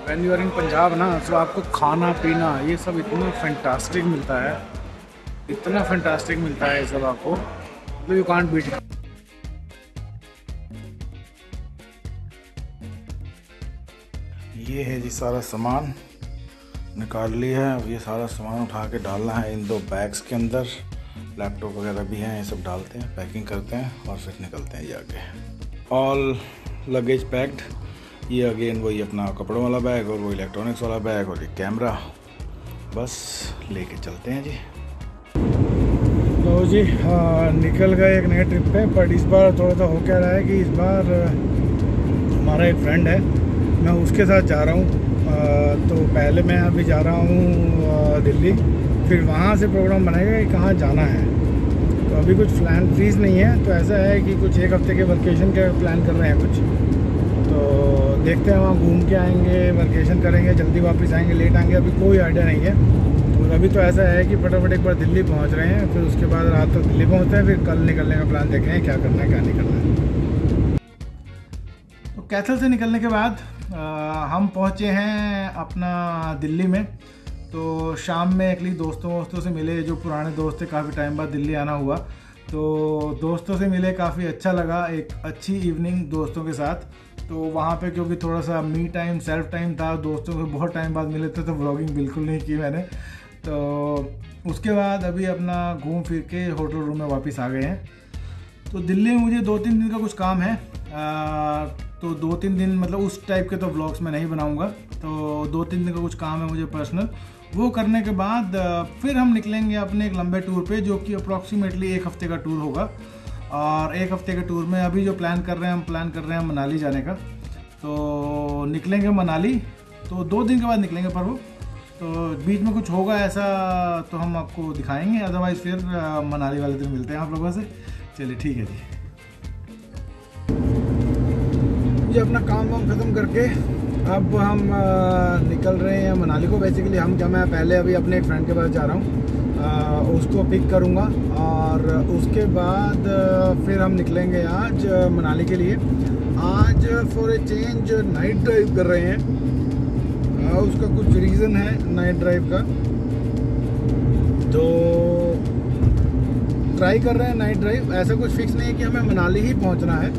When you are in Punjab ना, तो आपको खाना पीना ये सब इतना फैंटास्टिक मिलता है, इतना फैंटास्टिक मिलता है ये सब आपको, मतलब यू कांट बीट। ये है जी सारा सामान निकाल लिया है। अब ये सारा सामान उठा के डालना है इन 2 बैग्स के अंदर। लैपटॉप वगैरह भी हैं, ये सब डालते हैं, पैकिंग करते हैं और फिर निकलते हैं जाके। All luggage packed. ये अगेन वही अपना कपड़ों वाला बैग और वो इलेक्ट्रॉनिक्स वाला बैग और एक कैमरा, बस लेके चलते हैं जी। लो जी, निकल गए एक नए ट्रिप पे। बट इस बार थोड़ा सा हो क्या रहा है कि इस बार हमारा एक फ्रेंड है, मैं उसके साथ जा रहा हूँ। तो पहले मैं अभी जा रहा हूँ दिल्ली, फिर वहाँ से प्रोग्राम बनाएगा कि कहाँ जाना है। तो अभी कुछ प्लान फ्रीज नहीं है, तो ऐसा है कि कुछ 1 हफ्ते के वकेशन के प्लान कर रहे हैं कुछ। तो देखते हैं, वहाँ घूम के आएंगे, वकेशन करेंगे, जल्दी वापस आएंगे, लेट आएंगे, अभी कोई आइडिया नहीं है। तो अभी तो ऐसा है कि फटाफट एक बार दिल्ली पहुँच रहे हैं, फिर उसके बाद रात तक दिल्ली पहुँचते हैं, फिर कल निकलने का प्लान देखें क्या करना है क्या नहीं करना है। तो कैथल से निकलने के बाद हम पहुँचे हैं अपना दिल्ली में। तो शाम में एक्चुअली दोस्तों से मिले, जो पुराने दोस्त थे, काफ़ी टाइम बाद दिल्ली आना हुआ, तो दोस्तों से मिले, काफ़ी अच्छा लगा, एक अच्छी इवनिंग दोस्तों के साथ। तो वहाँ पे क्योंकि थोड़ा सा मी टाइम, सेल्फ टाइम था, दोस्तों से बहुत टाइम बाद मिले थे, तो व्लॉगिंग बिल्कुल नहीं की मैंने। तो उसके बाद अभी अपना घूम फिर के होटल रूम में वापस आ गए हैं। तो दिल्ली में मुझे 2-3 दिन का कुछ काम है, तो 2-3 दिन मतलब उस टाइप के तो व्लॉग्स मैं नहीं बनाऊंगा। तो 2-3 दिन का कुछ काम है मुझे पर्सनल, वो करने के बाद फिर हम निकलेंगे अपने एक लंबे टूर पे, जो कि अप्रॉक्सीमेटली 1 हफ्ते का टूर होगा। और 1 हफ्ते के टूर में अभी जो प्लान कर रहे हैं हम मनाली जाने का। तो निकलेंगे मनाली, तो 2 दिन के बाद निकलेंगे पर वो, तो बीच में कुछ होगा ऐसा तो हम आपको दिखाएंगे, अदरवाइज़ फिर मनाली वाले दिन मिलते हैं आप लोगों से। चलिए ठीक है जी। ये अपना काम वाम ख़त्म करके अब हम निकल रहे हैं मनाली को। बेसिकली मैं पहले अभी अपने एक फ्रेंड के पास जा रहा हूँ, उसको पिक करूँगा और उसके बाद फिर हम निकलेंगे आज मनाली के लिए। आज for a change night drive कर रहे हैं, उसका कुछ रीज़न है नाइट ड्राइव का, तो ट्राई कर रहे हैं नाइट ड्राइव। ऐसा कुछ फिक्स नहीं है कि हमें मनाली ही पहुंचना है,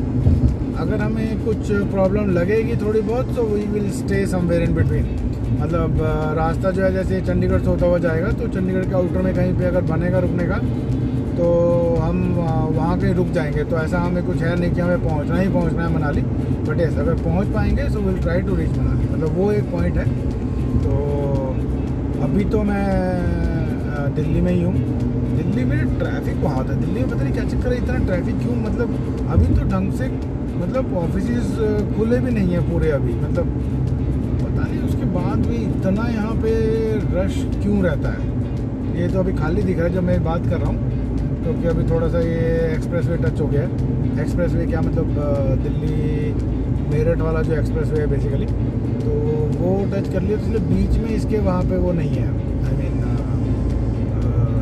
अगर हमें कुछ प्रॉब्लम लगेगी थोड़ी बहुत तो we will stay somewhere in between. मतलब रास्ता जो है जैसे चंडीगढ़ से होता हुआ जाएगा, तो चंडीगढ़ के आउटर में कहीं पे अगर बनेगा रुकने का तो हम वहाँ कहीं रुक जाएंगे। तो ऐसा हमें कुछ है नहीं कि हमें पहुँचना है मनाली, बट यस अगर पहुँच पाएंगे so will try to reach Manali, मतलब वो एक पॉइंट है। तो अभी तो मैं दिल्ली में ही हूँ। दिल्ली में ट्रैफिक बहुत है, दिल्ली में पता नहीं क्या चक्कर है, इतना ट्रैफिक क्यों, मतलब अभी तो ढंग से मतलब ऑफिसेस खुले भी नहीं है पूरे अभी, मतलब पता नहीं उसके बाद भी इतना यहाँ पे रश क्यों रहता है। ये तो अभी खाली दिख रहा है जब मैं बात कर रहा हूँ, क्योंकि अभी थोड़ा सा ये एक्सप्रेस वे टच हो गया है। एक्सप्रेस वे क्या मतलब दिल्ली मेरठ वाला जो एक्सप्रेस वे है बेसिकली, तो वो टच कर लिया, तो इसलिए बीच में इसके वहाँ पे वो नहीं है, आई मीन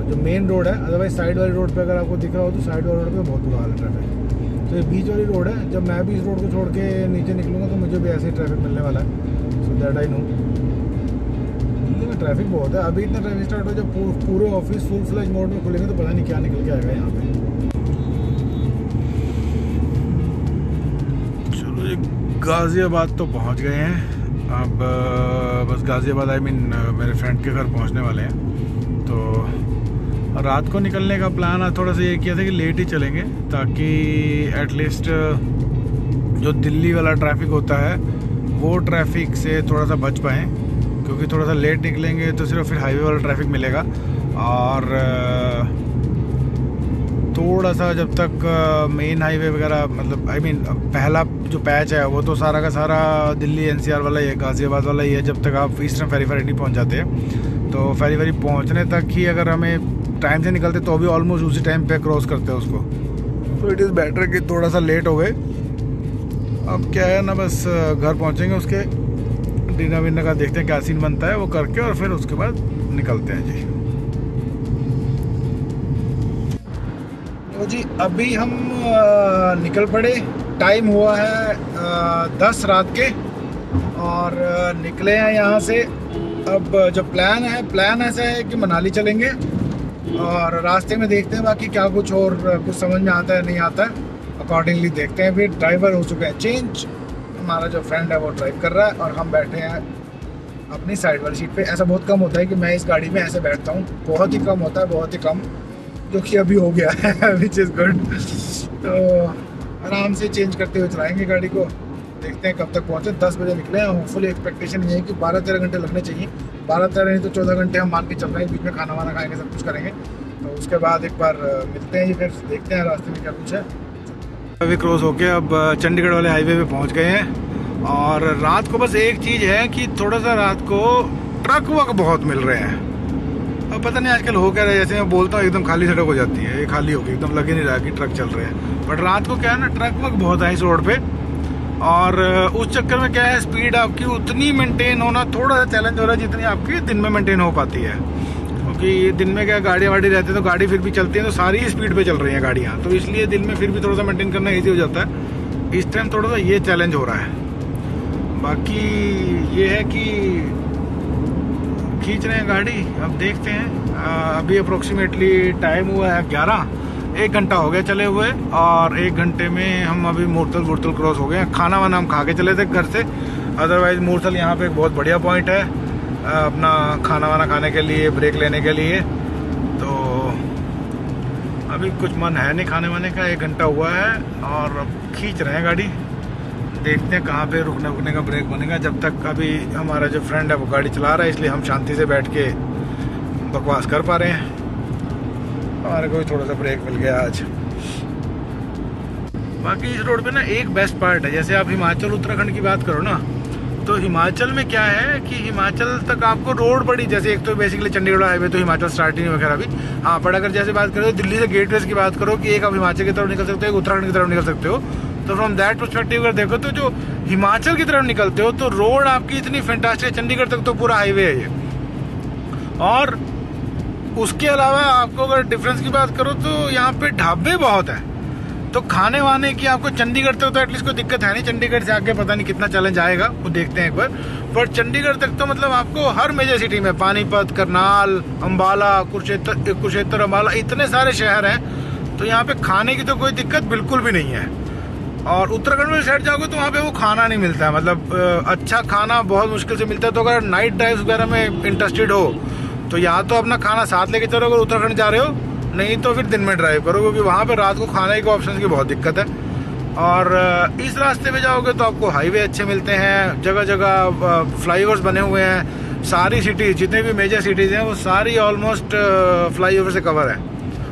जो मेन रोड है। अदरवाइज साइड वाली रोड पे अगर आपको दिख रहा हो तो साइड वाली रोड पे बहुत बुरा हाल है ट्रैफिक। तो ये बीच वाली रोड है, जब मैं भी इस रोड को छोड़ के नीचे निकलूँगा तो मुझे भी ऐसे ही ट्रैफिक मिलने वाला है। So that I know Delhi में ट्रैफिक बहुत है। अभी इतना ट्रैफिक स्टार्ट हो, जब पूरे ऑफिस फुल फ्लैश मोड में खुलेंगे तो पता नहीं क्या निकल के आएगा यहाँ पे। चलो जी, गाज़ियाबाद तो पहुँच गए हैं अब, बस गाज़ियाबाद आई मीन मेरे फ्रेंड के घर पहुँचने वाले हैं। तो रात को निकलने का प्लान आज थोड़ा सा ये किया था कि लेट ही चलेंगे, ताकि एटलीस्ट जो दिल्ली वाला ट्रैफिक होता है वो ट्रैफिक से थोड़ा सा बच पाएँ, क्योंकि थोड़ा सा लेट निकलेंगे तो सिर्फ फिर हाईवे वाला ट्रैफिक मिलेगा। और थोड़ा सा जब तक मेन हाईवे वगैरह, मतलब आई मीन पहला जो पैच है वो तो सारा का सारा दिल्ली एनसीआर वाला ही है, गाज़ियाबाद वाला ही है। जब तक आप ईस्टर्न फेरीफेरी नहीं पहुंच जाते, तो फेरीफेरी पहुंचने तक ही अगर हमें टाइम से निकलते तो अभी ऑलमोस्ट उसी टाइम पे क्रॉस करते हैं उसको। तो इट इज़ बेटर कि थोड़ा सा लेट हो गए। अब क्या है ना, बस घर पहुंचेंगे, उसके डिनर विनर का देखते हैं क्या सीन बनता है, वो करके और फिर उसके बाद निकलते हैं जी। तो जी अभी हम निकल पड़े, टाइम हुआ है 10 रात के, और निकले हैं यहाँ से। अब जो प्लान ऐसा है कि मनाली चलेंगे और रास्ते में देखते हैं बाकी क्या कुछ और कुछ समझ में आता है नहीं आता है, अकॉर्डिंगली देखते हैं। फिर ड्राइवर हो चुके हैं चेंज, हमारा जो फ्रेंड है वो ड्राइव कर रहा है और हम बैठे हैं अपनी साइड वाली सीट पे। ऐसा बहुत कम होता है कि मैं इस गाड़ी में ऐसे बैठता हूँ, बहुत ही कम होता है, बहुत ही कम, जो कि अभी हो गया है विच इज़ गुड। तो आराम से चेंज करते हुए चलाएंगे गाड़ी को, देखते हैं कब तक पहुँचे। 10 बजे निकले हैं, होपफुली एक्सपेक्टेशन ये है कि 12-13 घंटे लगने चाहिए। 12-13 नहीं तो 14 घंटे हम मान के चल रहे हैं, बीच में खाना वाना खाएंगे, सब कुछ करेंगे। तो उसके बाद एक बार मिलते हैं, फिर देखते हैं रास्ते में क्या कुछ है। अभी क्रॉस होके अब चंडीगढ़ वाले हाईवे पे पहुंच गए हैं। और रात को बस एक चीज़ है कि थोड़ा सा रात को ट्रक वक बहुत मिल रहे हैं। अब पता नहीं आजकल हो क्या रहा है, जैसे मैं बोलता हूँ एकदम खाली सड़क हो जाती है, ये खाली होगी, एकदम लग ही नहीं रहा कि ट्रक चल रहे हैं। बट रात को क्या है ना, ट्रक वक बहुत है इस रोड पे। और उस चक्कर में क्या है, स्पीड आपकी उतनी मेंटेन होना थोड़ा सा चैलेंज हो रहा है जितनी आपकी दिन में मेंटेन हो पाती है। क्योंकि दिन में क्या गाड़ी वाड़ी रहती है तो गाड़ी फिर भी चलती है, तो सारी स्पीड पे चल रही हैं गाड़ियाँ, तो इसलिए दिन में फिर भी थोड़ा सा मेंटेन करना ईजी हो जाता है। इस टाइम थोड़ा सा ये चैलेंज हो रहा है। बाकी ये है कि खींच रहे हैं गाड़ी, अब देखते हैं। अभी अप्रोक्सीमेटली टाइम हुआ है 11, 1 घंटा हो गया चले हुए। और 1 घंटे में हम अभी मूर्थल क्रॉस हो गए हैं। खाना वाना हम खा के चले थे घर से, अदरवाइज मूर्थल यहाँ पे एक बहुत बढ़िया पॉइंट है अपना खाना वाना खाने के लिए, ब्रेक लेने के लिए। तो अभी कुछ मन है नहीं खाने वाने का, 1 घंटा हुआ है और अब खींच रहे हैं गाड़ी। देखते हैं कहाँ पे रुकने का ब्रेक बनेगा। जब तक अभी हमारा जो फ्रेंड है वो गाड़ी चला रहा है, इसलिए हम शांति से बैठ के बकवास कर पा रहे हैं। हमारे को भी थोड़ा सा ब्रेक मिल गया आज। बाकी इस रोड पे ना एक बेस्ट पार्ट है, जैसे आप हिमाचल उत्तराखंड की बात करो ना, तो हिमाचल में क्या है कि हिमाचल तक आपको रोड बड़ी, जैसे एक तो बेसिकली चंडीगढ़ हाईवे तो हिमाचल स्टार्टिंग वगैरह भी। हाँ, पर अगर जैसे बात करो दिल्ली से गेटवेज की बात करो कि एक आप हिमाचल की तरफ निकल सकते हो, एक उत्तराखंड की तरफ निकल सकते हो, तो फ्रॉम दैट पर्सपेक्टिव अगर देखो तो जो हिमाचल की तरफ निकलते हो तो रोड आपकी इतनी फैंटास्टिक है, चंडीगढ़ तक तो पूरा हाईवे है ये। और उसके अलावा आपको अगर डिफरेंस की बात करो तो यहाँ पे ढाबे बहुत है, तो खाने वाने की आपको चंडीगढ़ तक तो एटलीस्ट कोई दिक्कत है नहीं। चंडीगढ़ से आगे पता नहीं कितना चैलेंज आएगा, वो देखते हैं एक बार। पर चंडीगढ़ तक तो मतलब आपको हर मेजर सिटी में, पानीपत, करनाल, अम्बाला, कुरुक्षेत्र, अम्बाला, इतने सारे शहर हैं, तो यहाँ पे खाने की तो कोई दिक्कत बिल्कुल भी नहीं है। और उत्तराखंड में साइड जाओगे तो वहाँ पे वो खाना नहीं मिलता है, मतलब अच्छा खाना बहुत मुश्किल से मिलता है। तो अगर नाइट ड्राइव वगैरह में इंटरेस्टेड हो तो या तो अपना खाना साथ लेके चलो अगर उत्तराखंड जा रहे हो, नहीं तो फिर दिन में ड्राइव करो, क्योंकि वहाँ पे रात को खाने के ऑप्शन की बहुत दिक्कत है। और इस रास्ते में जाओगे तो आपको हाईवे अच्छे मिलते हैं, जगह जगह फ्लाईओवर्स बने हुए हैं। सारी सिटीज़, जितने भी मेजर सिटीज़ हैं वो सारी ऑलमोस्ट फ्लाईओवर से कवर है।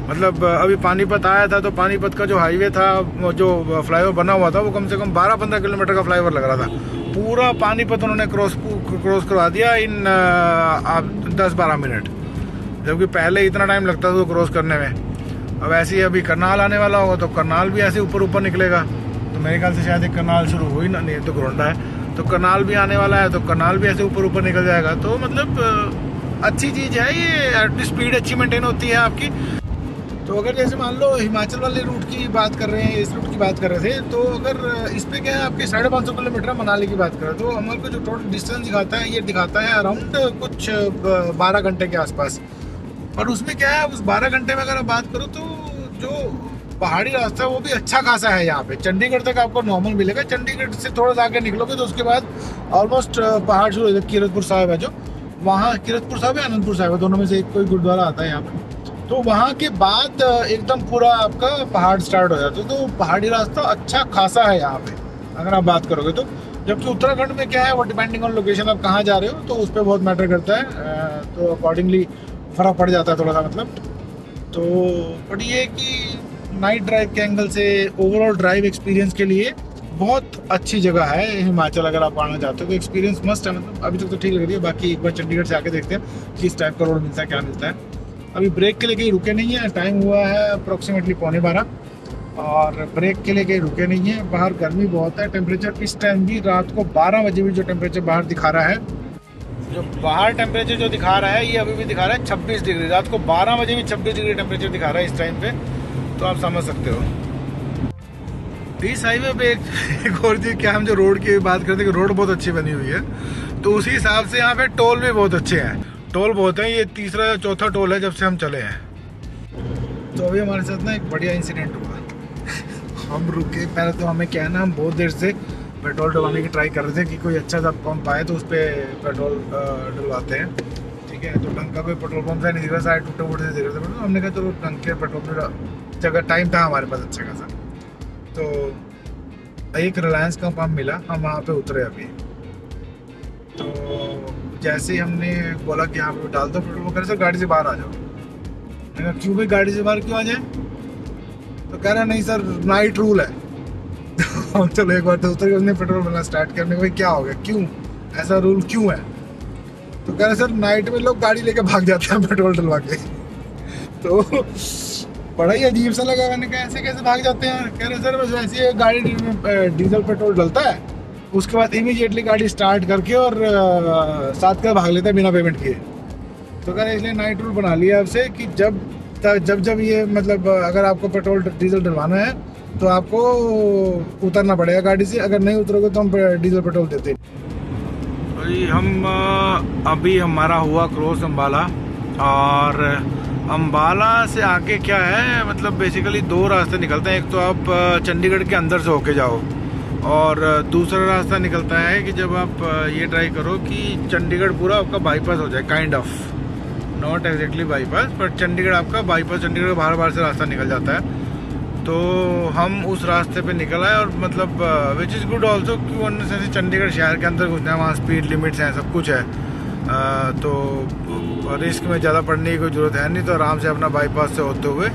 मतलब अभी पानीपत आया था तो पानीपत का जो हाईवे था, जो फ्लाईओवर बना हुआ था, वो कम से कम 12-15 किलोमीटर का फ्लाईओवर लग रहा था। पूरा पानीपत उन्होंने क्रॉस करवा दिया इन 10-12 मिनट, जबकि पहले इतना टाइम लगता था क्रॉस करने में। अब ऐसे ही अभी करनाल आने वाला होगा तो करनाल भी ऐसे ऊपर निकलेगा, तो मेरे ख्याल से शायद एक करनाल शुरू हुई ना, नहीं तो घोंडा है, तो करनाल भी आने वाला है, तो करनाल भी ऐसे ऊपर निकल जाएगा। तो मतलब अच्छी चीज़ है ये, एटलीस्ट स्पीड अच्छी मेंटेन होती है आपकी। तो अगर जैसे मान लो हिमाचल वाले रूट की बात कर रहे हैं, इस रूट की बात कर रहे थे, तो अगर इस पे क्या है आपके 550 किलोमीटर मनाली की बात करें तो हमारे को जो टोटल डिस्टेंस दिखाता है, ये दिखाता है अराउंड कुछ 12 घंटे के आसपास। और उसमें क्या है, उस 12 घंटे में अगर आप बात करो तो जो पहाड़ी रास्ता है वो भी अच्छा खासा है यहाँ पे। चंडीगढ़ तक आपको नॉर्मल मिलेगा, चंडीगढ़ से थोड़ा सा आगे निकलोगे तो उसके बाद ऑलमोस्ट पहाड़ शुरू हो जाए। कीरतपुर साहिब है जो, वहाँ कीरतपुर साहिब है, आनंदपुर साहिब है, दोनों में से एक कोई गुरुद्वारा आता है यहाँ पे। तो वहाँ के बाद एकदम पूरा आपका पहाड़ स्टार्ट हो जाता है, तो पहाड़ी रास्ता अच्छा खासा है यहाँ पे अगर आप बात करोगे तो। जबकि उत्तराखंड में क्या है, वो डिपेंडिंग ऑन लोकेशन आप कहाँ जा रहे हो तो उस पर बहुत मैटर करता है, तो अकॉर्डिंगली फ़र्क पड़ जाता है थोड़ा सा मतलब। तो बट ये कि नाइट ड्राइव के एंगल से ओवरऑल ड्राइव एक्सपीरियंस के लिए बहुत अच्छी जगह है हिमाचल। अगर आप आना चाहते हो तो एक्सपीरियंस मस्ट है, मतलब अभी तक तो ठीक लग रही है। बाकी एक बार चंडीगढ़ से आके देखते हैं किस टाइप का रोड मिलता है, क्या मिलता है। अभी ब्रेक के लिए कहीं रुके नहीं है, टाइम हुआ है अप्रॉक्सीमेटली 11:15 और ब्रेक के लिए कहीं रुके नहीं है। बाहर गर्मी बहुत है, टेम्परेचर इस टाइम भी रात को 12 बजे भी जो टेम्परेचर बाहर दिखा रहा है, जो बाहर टेम्परेचर जो दिखा रहा है ये अभी भी दिखा रहा है 26 डिग्री। रात को 12 बजे भी 26 डिग्री टेम्परेचर दिखा रहा है इस टाइम पे, तो आप समझ सकते हो। इस हाईवे पे एक और चीज, क्या हम जो रोड की बात करते हैं कि रोड बहुत अच्छी बनी हुई है, तो उसी हिसाब से यहाँ पे टोल भी बहुत अच्छे हैं। टोल बहुत हैं, ये तीसरा या चौथा टोल है जब से हम चले हैं। तो अभी हमारे साथ ना एक बढ़िया इंसिडेंट हुआ। हम रुके, पहले तो हमें क्या है ना, हम बहुत देर से पेट्रोल डलवाने की ट्राई कर रहे थे कि कोई अच्छा सा पंप आए तो उस पर पेट्रोल डलवाते हैं, ठीक है। तो ढंग का कोई पेट्रोल पंप है नहीं, दिख रहा, सारे टूटे फूटे से दिख रहे थे। तो हमने कहा चलो ढंग के पेट्रोल जगह टाइम था हमारे पास अच्छा खासा, तो एक रिलायंस का पंप मिला, हम वहाँ पे उतरे अभी। तो जैसे ही हमने बोला कि यहाँ पे डाल दो पेट्रोल, वो कह रहे सर गाड़ी से बाहर आ जाओ। मैंने कहा क्यों भाई, गाड़ी से बाहर क्यों आ जाए? तो कह रहा नहीं सर नाइट रूल है। हम चलो एक बार तो उतर के उसने पेट्रोल मिलना स्टार्ट करने, भाई क्या हो गया, क्यों ऐसा रूल क्यों है? तो कह रहे सर नाइट में लोग गाड़ी लेके भाग जाते हैं पेट्रोल डलवा के। तो बड़ा ही अजीब सा लगा, मैंने कहा ऐसे कैसे भाग जाते हैं? कह रहे सर बस ऐसे गाड़ी में डीजल पेट्रोल डलता है, उसके बाद इमीडिएटली गाड़ी स्टार्ट करके और साथ का भाग लेता है बिना पेमेंट किए। तो कह रहे इसलिए नाइट रूल बना लिया आपसे कि जब ये मतलब अगर आपको पेट्रोल डीजल डलवाना है तो आपको उतरना पड़ेगा गाड़ी से, अगर नहीं उतरोगे तो हम डीजल पेट्रोल देते हैं। हम अभी हमारा हुआ क्रॉस अम्बाला, और अम्बाला से आगे क्या है, मतलब बेसिकली दो रास्ते निकलते हैं। एक तो आप चंडीगढ़ के अंदर से होके जाओ, और दूसरा रास्ता निकलता है कि जब आप ये ट्राई करो कि चंडीगढ़ पूरा आपका बाईपास हो जाए, kind of, not exactly bypass, but Chandigarh आपका बाईपास, चंडीगढ़ बाहर बाहर से रास्ता निकल जाता है। तो हम उस रास्ते पे निकल आए, और मतलब विच इज़ गुड ऑल्सो, क्यों अननेसेसरी चंडीगढ़ शहर के अंदर घुसना है, वहाँ स्पीड लिमिट्स हैं, सब कुछ है, तो रिस्क में ज़्यादा पड़ने की कोई ज़रूरत है नहीं। तो आराम से अपना बाईपास से होते हुए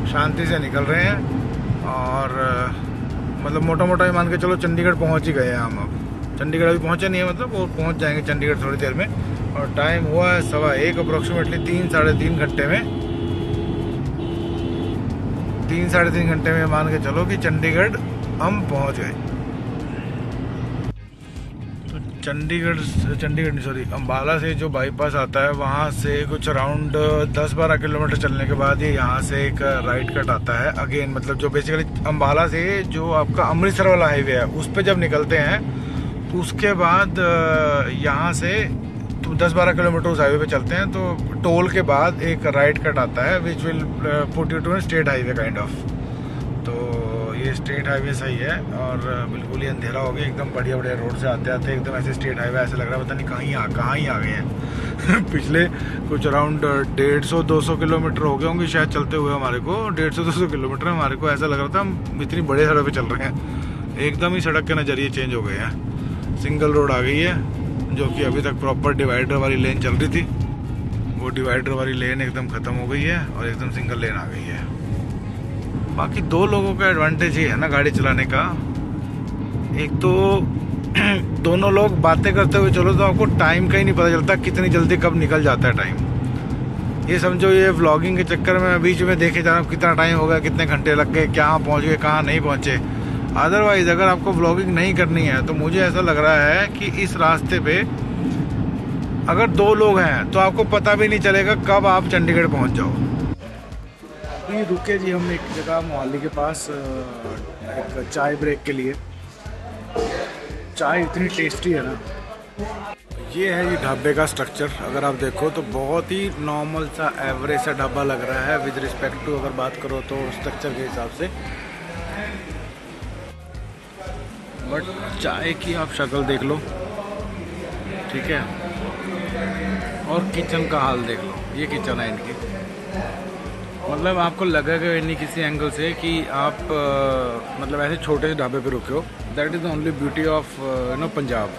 शांति से निकल रहे हैं, और मतलब मोटा मोटा ही मान के चलो चंडीगढ़ पहुँच ही गए हैं हम। अब चंडीगढ़ अभी पहुँचे नहीं है, मतलब वो पहुँच जाएंगे चंडीगढ़ थोड़ी देर में। और टाइम हुआ है 1:15, अप्रोक्सीमेटली 3-3.5 घंटे में, 3-3.5 घंटे में मान के चलो कि चंडीगढ़ हम पहुंच गए। तो चंडीगढ़ नहीं सॉरी, अम्बाला से जो बाईपास आता है वहाँ से कुछ अराउंड 10-12 किलोमीटर चलने के बाद ये यहाँ से एक राइट कट आता है अगेन, मतलब जो बेसिकली अम्बाला से जो आपका अमृतसर वाला हाईवे है उस पर जब निकलते हैं, तो उसके बाद यहाँ से तो 10-12 किलोमीटर उस हाईवे पे चलते हैं, तो टोल के बाद एक राइट कट आता है which will put you to state highway kind of. तो ये स्टेट हाईवे सही है, और बिल्कुल ही अंधेरा हो गया एकदम, बढ़िया बढ़िया रोड से आते आते एकदम ऐसे स्टेट हाईवे ऐसे लग रहा है पता नहीं कहाँ ही आ गए हैं। पिछले कुछ अराउंड 150-200 किलोमीटर हो गए होंगे शायद चलते हुए हमारे को, 150-200 किलोमीटर हमारे को ऐसा लग रहा था हम इतनी बड़े सड़क पे चल रहे हैं। एकदम ही सड़क के नज़रिए चेंज हो गए हैं, सिंगल रोड आ गई है, जो कि अभी तक प्रॉपर डिवाइडर वाली लेन चल रही थी, वो डिवाइडर वाली लेन एकदम ख़त्म हो गई है और एकदम सिंगल लेन आ गई है। बाकी दो लोगों का एडवांटेज ही है ना गाड़ी चलाने का, एक तो दोनों लोग बातें करते हुए चलो तो आपको टाइम का ही नहीं पता चलता कितनी जल्दी कब निकल जाता है टाइम। ये समझो ये व्लॉगिंग के चक्कर में बीच में देखे जा रहा हूँ कितना टाइम हो गया, कितने घंटे लग गए, कहाँ पहुँच गए कहाँ नहीं पहुँचे। अदरवाइज अगर आपको व्लॉगिंग नहीं करनी है तो मुझे ऐसा लग रहा है कि इस रास्ते पे अगर दो लोग हैं तो आपको पता भी नहीं चलेगा कब आप चंडीगढ़ पहुंच जाओ। ये रुके जी हम एक जगह मोहाली के पास एक चाय ब्रेक के लिए। चाय इतनी टेस्टी है ना। ये है ये ढाबे का स्ट्रक्चर, अगर आप देखो तो बहुत ही नॉर्मल सा एवरेज सा ढाबा लग रहा है विद रिस्पेक्ट टू अगर बात करो तो स्ट्रक्चर के हिसाब से। बट चाय की आप शक्ल देख लो, ठीक है, और किचन का हाल देख लो। ये किचन है इनकी, मतलब आपको लगेगा नहीं किसी एंगल से कि आप मतलब ऐसे छोटे से ढाबे पे रुके हो। That is the only beauty of Punjab.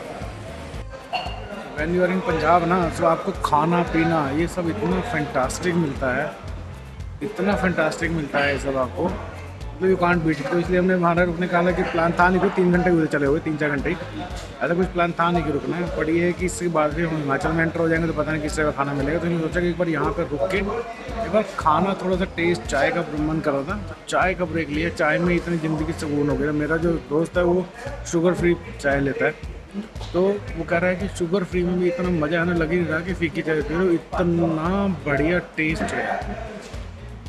When you are in Punjab ना, तो आपको खाना पीना ये सब इतना फैंटास्टिक मिलता है, इतना फैंटास्टिक मिलता है ये सब आपको, तो यू कांट बीट। तो इसलिए हमने हमारा रुकने का हालांकि प्लान था नहीं, 3 घंटे उधर चले हुए, 3-4 घंटे ऐसा कुछ प्लान था नहीं कि रुकना है। पर ये है कि इसके बाद भी हम हिमाचल में एंटर हो जाएंगे तो पता नहीं किस तरह का खाना मिलेगा। तो हमने सोचा कि एक बार यहाँ पर रुक के एक बार खाना थोड़ा सा टेस्ट चाय का मन कर रहा था, तो चाय का ब्रेक लिया। चाय में इतनी ज़िंदगी सुकून हो गया। मेरा जो दोस्त है वो शुगर फ्री चाय लेता है, तो वो कह रहा है कि शुगर फ्री में भी इतना मज़ा आने लग ही नहीं रहा कि फीकी चाय पी लो, इतना बढ़िया टेस्ट है।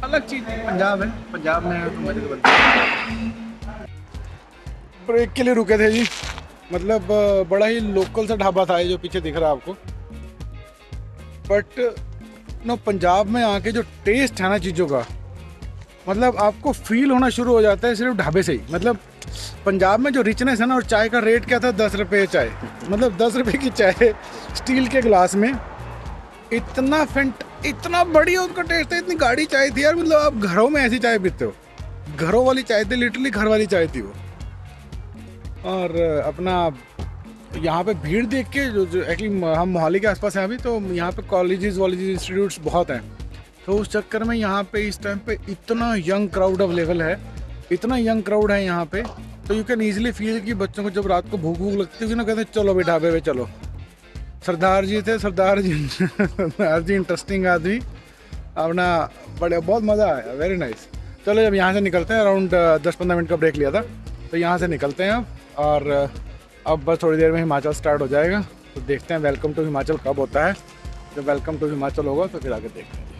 अलग चीज़ पंजाब है, पंजाब में तो मजे तो बनते हैं। ब्रेक के लिए रुके थे जी। मतलब बड़ा ही लोकल सा ढाबा था ये जो पीछे दिख रहा है आपको। बट नो पंजाब में आके जो टेस्ट है ना चीज़ों का, मतलब आपको फील होना शुरू हो जाता है सिर्फ ढाबे से ही। मतलब पंजाब में जो रिचनेस है ना, और चाय का रेट क्या था, 10 रुपये चाय। मतलब 10 रुपये की चाय स्टील के गिलास में, इतना बढ़िया उसका टेस्ट है। इतनी गाढ़ी चाय थी यार, मतलब आप घरों में ऐसी चाय पीते हो, घरों वाली चाय थी, लिटरली घर वाली चाय थी वो। और अपना यहाँ पे भीड़ देख के जो एक्चुअली हम मोहाली के आसपास हैं अभी, तो यहाँ पे कॉलेजेस इंस्टीट्यूट्स बहुत हैं, तो उस चक्कर में यहाँ पे इस टाइम पे इतना यंग क्राउड अवेलेबल है, इतना यंग क्राउड है यहाँ पे। तो यू कैन ईजिली फील कि बच्चों को जब रात को भूख लगती होगी ना, कहते हैं चलो बेटा ढाबे पे चलो। सरदार जी थे, सरदार जी इंटरेस्टिंग आदमी अपना, बड़े बहुत मज़ा आया, वेरी नाइस। चलो जब यहाँ से निकलते हैं, अराउंड 10-15 मिनट का ब्रेक लिया था, तो यहाँ से निकलते हैं अब। और अब बस थोड़ी देर में हिमाचल स्टार्ट हो जाएगा, तो देखते हैं वेलकम टू हिमाचल कब होता है। जब वेलकम टू हिमाचल होगा तो फिर आगे देखते हैं।